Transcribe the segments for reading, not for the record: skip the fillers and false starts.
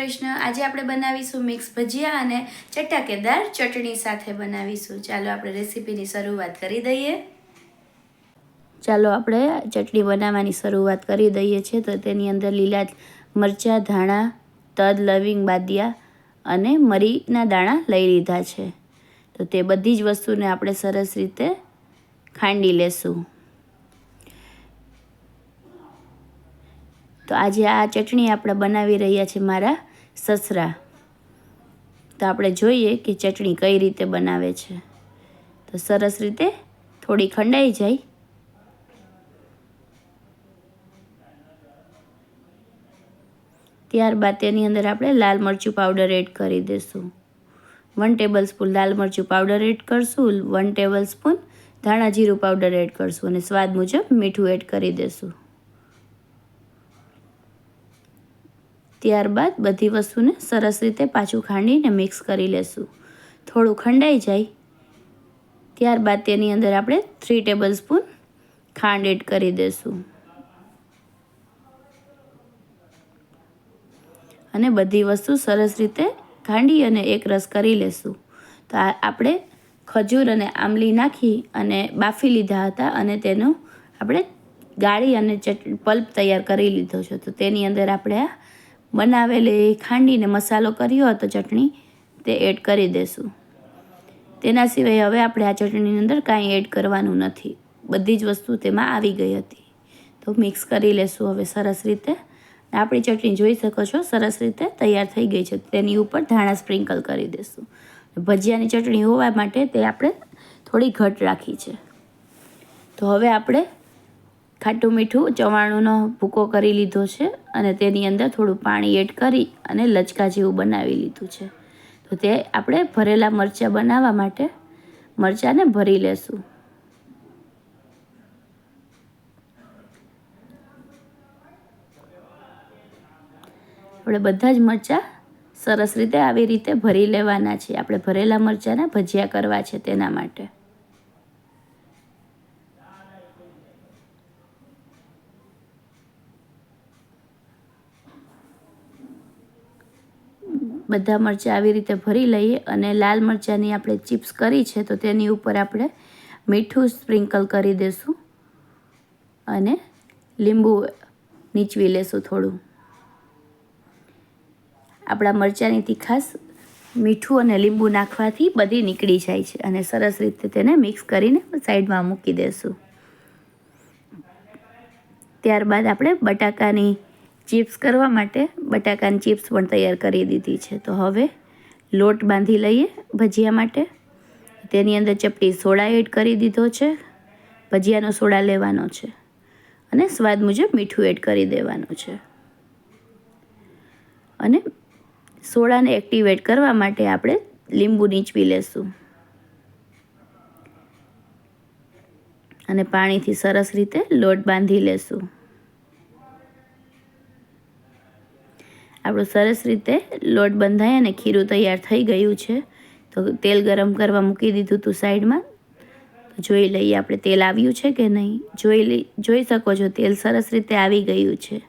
કૃષ્ણ। આજે આપણે બનાવીશું મિક્સ ભજીયા અને ચટાકેદાર ચટણી સાથે બનાવીશું। ચાલો આપણે રેસીપીની શરૂઆત કરી દઈએ। ચાલો આપણે ચટણી બનાવવાની શરૂઆત કરી દઈએ છીએ। તો તેની અંદર લીલા મરચાં, ધાણા, તજ, લવિંગ, બાદિયા અને મરીના દાણા લઈ લીધા છે। તો તે બધી જ વસ્તુને આપણે સરસ રીતે ખાંડી લેશું। તો આજે આ ચટણી આપણે બનાવી રહ્યા છીએ મારા સસરા। તો આપણે જોઈએ કે ચટણી કઈ રીતે બનાવે છે। તો સરસ રીતે થોડી ખંડાઈ જાય ત્યારબાદ તેની અંદર આપણે લાલ મરચું પાવડર એડ કરી દઈશું। 1 ટેબલસ્પૂન લાલ મરચું પાવડર એડ કરશું, 1 ટેબલસ્પૂન ધાણા જીરું પાવડર એડ કરશું અને સ્વાદ મુજબ મીઠું એડ કરી દઈશું। ત્યારબાદ બધી વસ્તુને સરસ રીતે પાછું ખાંડીને મિક્સ કરી લેશું। થોડું ખંડાઈ જાય ત્યારબાદ તેની અંદર આપણે 3 ટેબલસ્પૂન ખાંડ એડ કરી દઈશું અને બધી વસ્તુ સરસ રીતે ખાંડી અને એક રસ કરી લેશું। તો આપણે ખજૂર અને આંબલી નાખી અને બાફી લીધા હતા અને તેનું આપણે ગાળી અને પલ્પ તૈયાર કરી લીધો છે। તો તેની અંદર આપણે આ બનાવેલી ખાંડીને મસાલો કર્યો હતો ચટણી તે એડ કરી દઈશું। તેના સિવાય હવે આપણે આ ચટણીની અંદર કાંઈ એડ કરવાનું નથી, બધી જ વસ્તુ તેમાં આવી ગઈ હતી। તો મિક્સ કરી લેશું હવે સરસ રીતે। આપણી ચટણી જોઈ શકો છો સરસ રીતે તૈયાર થઈ ગઈ છે। તેની ઉપર ધાણા સ્પ્રિંકલ કરી દઈશું। ભજીયાની ચટણી હોવા માટે તે આપણે થોડી ઘટ રાખી છે। તો હવે આપણે ખાટું મીઠું ચવાણુંનો ભૂકો કરી લીધો છે અને તેની અંદર થોડું પાણી એડ કરી અને લચકા જેવું બનાવી લીધું છે। તો તે આપણે ભરેલા મરચાં બનાવવા માટે મરચાંને ભરી લેશું। આપણે બધા જ મરચાં સરસ રીતે આવી રીતે ભરી લેવાના છે। આપણે ભરેલા મરચાંના ભજીયા કરવા છે તેના માટે। બધા મરચાં આવી રીતે ભરી લઈએ અને લાલ મરચાંની આપણે ચિપ્સ કરી છે તો તેની ઉપર આપણે મીઠું સ્પ્રિંકલ કરી દઈશું અને લીંબુ નીચવી લેશું થોડું। આપણા મરચાંની તીખાશ મીઠું અને લીંબુ નાખવાથી બધી નીકળી જાય છે અને સરસ રીતે તેને મિક્સ કરીને સાઈડમાં મૂકી દઈશું। ત્યારબાદ આપણે બટાકાની ચિપ્સ કરવા માટે બટાકાની ચિપ્સ પણ તૈયાર કરી દીધી છે। તો હવે લોટ બાંધી લઈએ ભજીયા માટે। તેની અંદર ચપટી સોડા એડ કરી દીધો છે, ભજીયાનો સોડા લેવાનો છે અને સ્વાદ મુજબ મીઠું એડ કરી દેવાનું છે અને સોડાને એક્ટિવેટ કરવા માટે આપણે લીંબુ નીચવી લેશું અને પાણીથી સરસ રીતે લોટ બાંધી લેશું। આપણું સરસ રીતે લોટ બંધાય અને ખીરું તૈયાર થઈ ગયું છે। તો તેલ ગરમ કરવા મૂકી દીધું હતું સાઈડમાં। તો જોઈ લઈએ આપણે તેલ આવ્યું છે કે નહીં। જોઈ શકો છો તેલ સરસ રીતે આવી ગયું છે।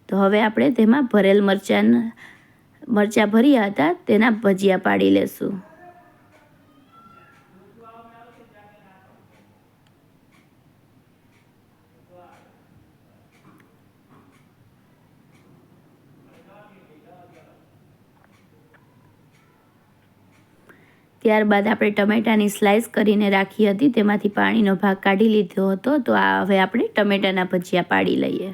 તો હવે આપણે તેમાં ભરેલ મરચાં ભર્યા હતા તેના ભજીયા પાડી લેશું। ત્યારબાદ આપણે ટમેટાની સ્લાઇસ કરીને રાખી હતી તેમાંથી પાણીનો ભાગ કાઢી લીધો હતો। તો આ હવે આપણે ટમેટાના ભજીયા પાડી લઈએ।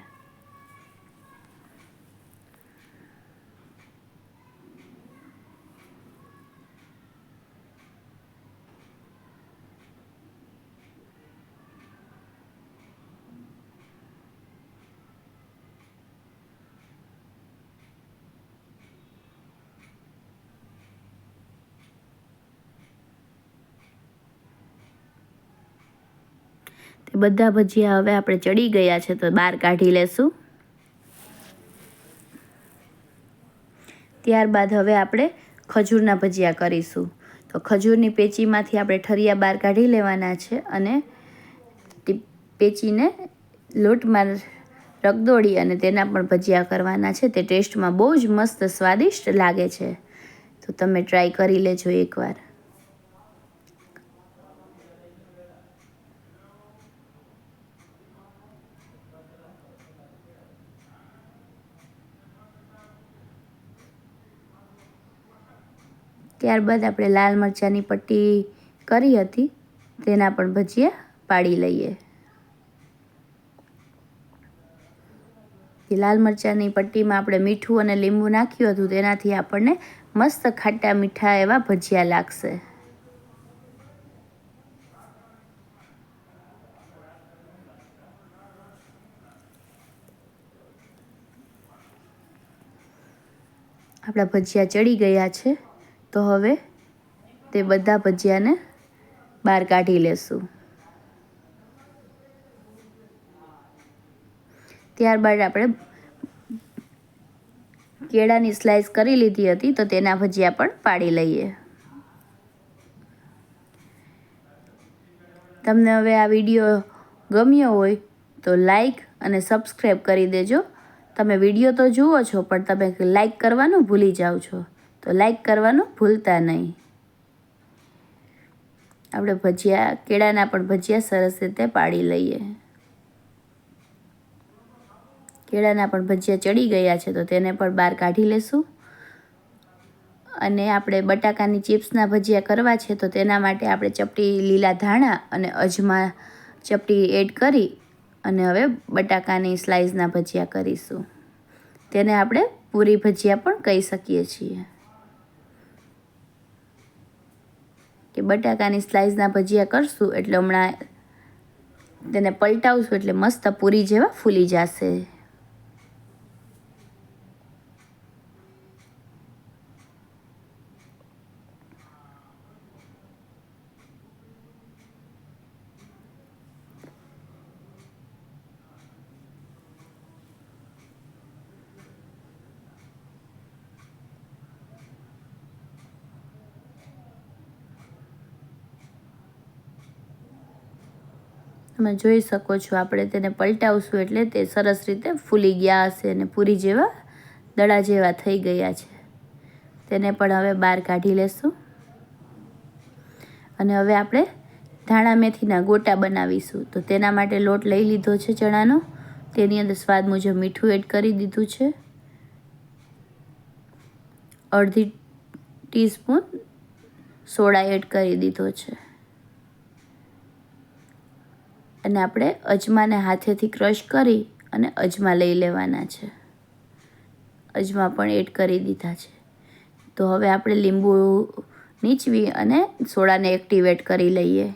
બધા ભજીયા હવે આપણે ચડી ગયા છે તો બહાર કાઢી લેશું। ત્યારબાદ હવે આપણે ખજૂરના ભજીયા કરીશું। તો ખજૂરની પેચીમાંથી આપણે ઠરિયા બહાર કાઢી લેવાના છે અને પેચીને લોટમાં રગદોળી અને તેના પણ ભજીયા કરવાના છે. તે ટેસ્ટમાં બહુ જ મસ્ત સ્વાદિષ્ટ લાગે છે. તો તમે ટ્રાય કરી લેજો એકવાર. ત્યારબાદ આપણે લાલ મરચાંની પટ્ટી કરી હતી તેના પણ ભજીયા પાડી લઈએ. લાલ મરચાંની પટ્ટીમાં આપણે મીઠું અને લીંબુ નાખ્યું હતું, તેનાથી આપણને મસ્ત ખાટા મીઠા એવા ભજીયા લાગશે. આપણા ભજીયા ચડી ગયા છે, તો હવે તે બધા ભજીયાને બહાર કાઢી લેશું. ત્યારબાદ આપણે કેળાની સ્લાઇસ કરી લીધી હતી, તો તેના ભજીયા પણ પાડી લઈએ. તમને હવે આ વિડીયો ગમ્યો હોય તો લાઈક અને સબસ્ક્રાઈબ કરી દેજો. તમે વિડીયો તો જુઓ છો પણ તમે લાઈક કરવાનું ભૂલી જાઓ છો, તો લાઈક કરવાનું ભૂલતા નહીં. આપણે ભજીયા કેળાના પણ ભજીયા સરસ રીતે પાડી લઈએ. કેળાના પણ ભજીયા ચડી ગયા છે, તો તેને પણ બહાર કાઢી લેશું. અને આપણે બટાકાની ચિપ્સના ભજીયા કરવા છે, તો તેના માટે આપણે ચપટી લીલા ધાણા અને અજમા ચપટી એડ કરી અને હવે બટાકાની સ્લાઇસના ભજીયા કરીશું. તેને આપણે પૂરી ભજીયા પણ કહી શકીએ છીએ. કે બટાકાની સ્લાઇસના ભજીયા કરશું એટલે હમણાં તેને પલટાવશું એટલે મસ્ત પૂરી જેવા ફૂલી જશે. તમે જોઈ શકો છો, આપણે તેને પલટાવશું એટલે તે સરસ રીતે ફૂલી ગયા હશે અને પૂરી જેવા દડા જેવા થઈ ગયા છે. તેને પણ હવે બહાર કાઢી લેશું. અને હવે આપણે ધાણા મેથીના ગોટા બનાવીશું. તો તેના માટે લોટ લઈ લીધો છે ચણાનો. તેની અંદર સ્વાદ મુજબ મીઠું એડ કરી દીધું છે. અડધી ટીસ્પૂન સોડા એડ કરી દીધો છે. અને આપણે અજમાને હાથેથી ક્રશ કરી અને અજમા લઈ લેવાના છે. અજમા પણ એડ કરી દીધા છે. તો હવે આપણે લીંબુ નીચવી અને સોડાને એક્ટિવેટ કરી લઈએ.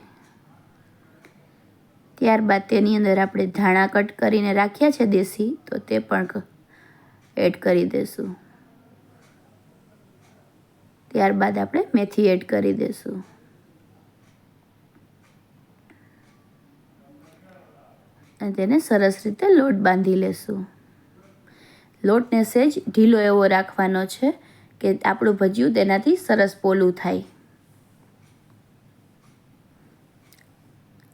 ત્યારબાદ તેની અંદર આપણે ધાણા કટ કરીને રાખ્યા છે દેશી, તો તે પણ એડ કરી દઈશું. ત્યારબાદ આપણે મેથી એડ કરી દઈશું. અને તેને સરસ રીતે લોટ બાંધી લેશું. લોટને સહેજ ઢીલો એવો રાખવાનો છે કે આપણું ભજીયું તેનાથી સરસ પોલું થાય.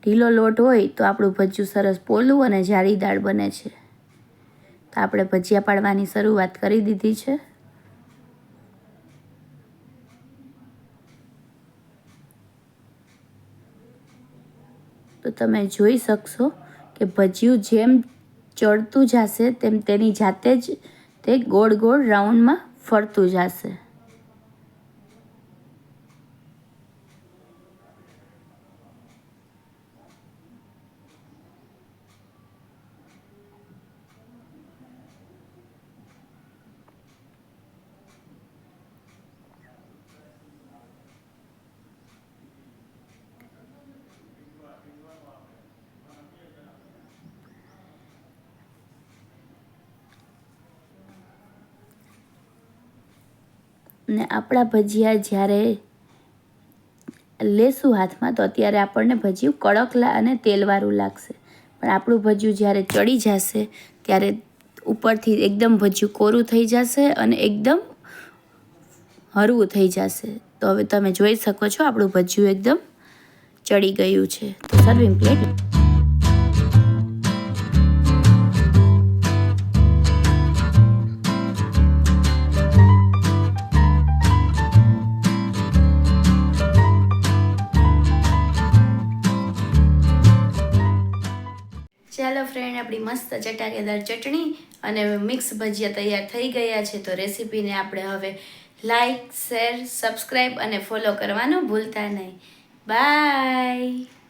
ઢીલો લોટ હોય તો આપણું ભજીયું સરસ પોલું અને જાળીદાર બને છે. તો આપણે ભજીયા પાડવાની શરૂઆત કરી દીધી છે. તો તમે જોઈ શકશો કે ભજીયું જેમ ચડતું જશે તેમ તેની જાતે જ તે ગોળ ગોળ રાઉન્ડમાં ફરતું જશે. અને આપણા ભજીયા જ્યારે લેશું હાથમાં તો અત્યારે આપણને ભજીયું કડક અને તેલવાળું લાગશે. પણ આપણું ભજીયું જ્યારે ચડી જશે ત્યારે ઉપરથી એકદમ ભજીયું કોરું થઈ જશે અને એકદમ હળવું થઈ જશે. તો હવે તમે જોઈ શકો છો આપણું ભજીયું એકદમ ચડી ગયું છે. તો સર્વિંગ પ્લેટ ચાલો ફ્રેન્ડ, આપણી મસ્ત ચટાકેદાર ચટણી અને મિક્સ ભજીયા તૈયાર થઈ ગયા છે. તો રેસીપીને આપણે હવે લાઈક, શેર, સબસ્ક્રાઈબ અને ફોલો કરવાનું ભૂલતા નહીં. બાય.